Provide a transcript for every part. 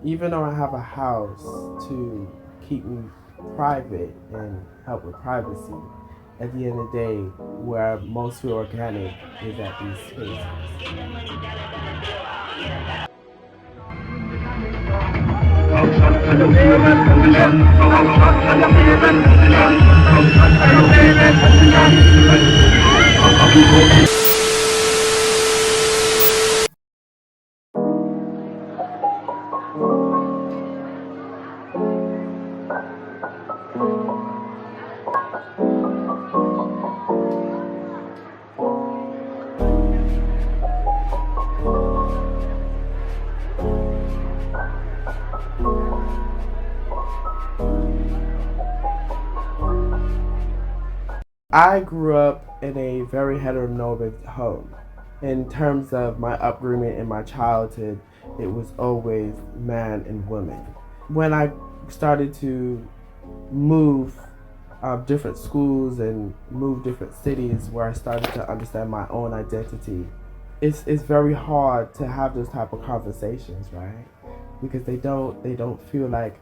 Even though I have a house to keep me private and help with privacy, at the end of the day, where most feel organic is at these spaces. I grew up in a very heteronormative home. In terms of my upbringing in my childhood, it was always man and woman. When I started to move different schools and move different cities where I started to understand my own identity, it's very hard to have those type of conversations, right? Because they don't feel like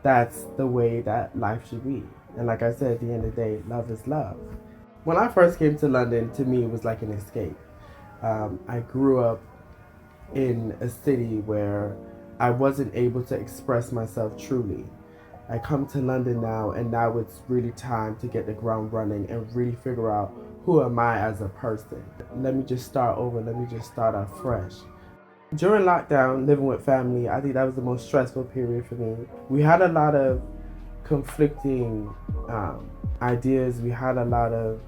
that's the way that life should be. And like I said, at the end of the day, love is love. When I first came to London, to me, it was like an escape. I grew up in a city where I wasn't able to express myself truly. I come to London now, and now it's really time to get the ground running and really figure out who am I as a person. Let me just start over. Let me just start out fresh. During lockdown, living with family, I think that was the most stressful period for me. We had a lot of conflicting ideas. We had a lot of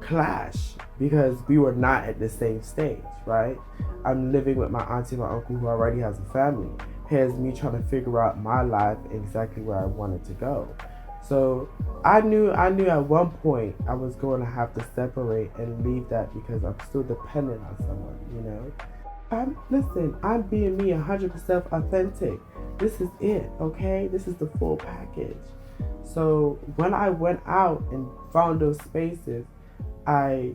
clash because we were not at the same stage, right? I'm living with my auntie and my uncle who already has a family. Here's me trying to figure out my life exactly where I wanted to go. So I knew at one point I was going to have to separate and leave that because I'm still dependent on someone, you know? Listen, I'm being me 100% authentic. This is it, okay? This is the full package. So when I went out and found those spaces, I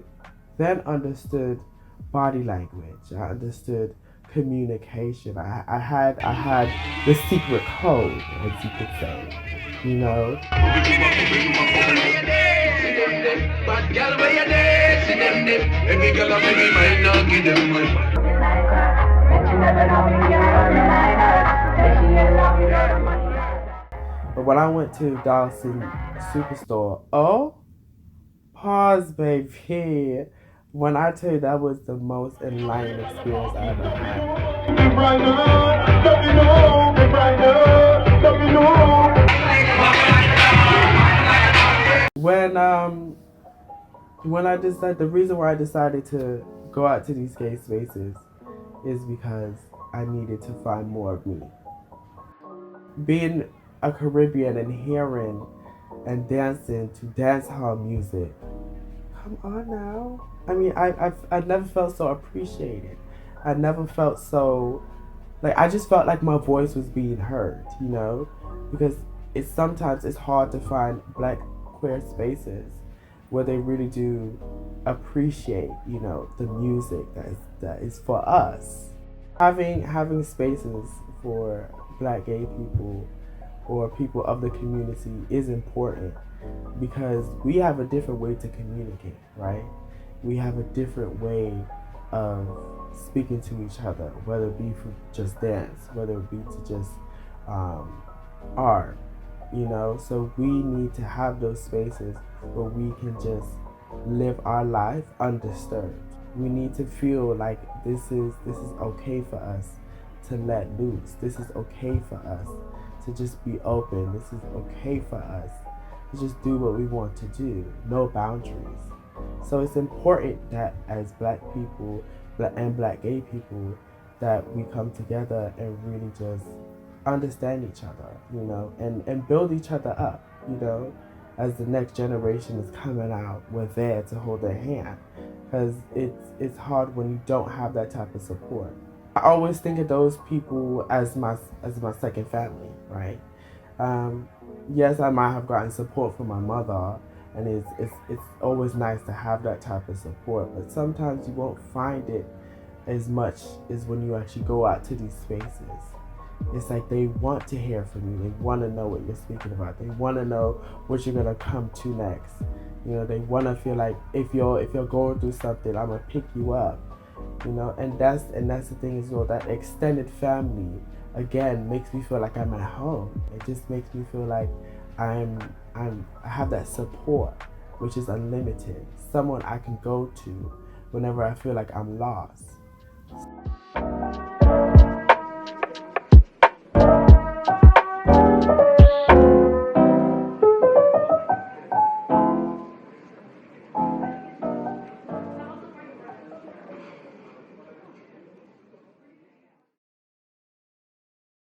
then understood body language. I understood communication. I had the secret code, as you could say, you know. But when I went to Dawson Superstore, pause, baby. When I tell you that was the most enlightening experience I ever had. When I decided, the reason why I decided to go out to these gay spaces is because I needed to find more of me. Being a Caribbean and hearing and dancing to dance hall music, come on now. I mean, I never felt so appreciated. I never felt so, like, I just felt like my voice was being heard, you know? Because sometimes it's hard to find black queer spaces where they really do appreciate, you know, the music that is for us. Having spaces for black gay people or people of the community is important because we have a different way to communicate, right? We have a different way of speaking to each other, whether it be for just dance, whether it be to just art, you know? So we need to have those spaces where we can just live our life undisturbed. We need to feel like this is okay for us to let loose. This is okay for us to just be open. This is okay for us to just do what we want to do. No boundaries. So it's important that as black people and black gay people that we come together and really just understand each other, you know, and build each other up, you know. As the next generation is coming out, we're there to hold their hand because it's hard when you don't have that type of support. I always think of those people as my second family, right? Yes, I might have gotten support from my mother, and it's always nice to have that type of support. But sometimes you won't find it as much as when you actually go out to these spaces. It's like they want to hear from you. They want to know what you're speaking about. They want to know what you're gonna come to next. You know, they want to feel like if you're going through something, I'm gonna pick you up. You know, and that's the thing as well. That extended family again makes me feel like I'm at home. It just makes me feel like I have that support, which is unlimited. Someone I can go to whenever I feel like I'm lost.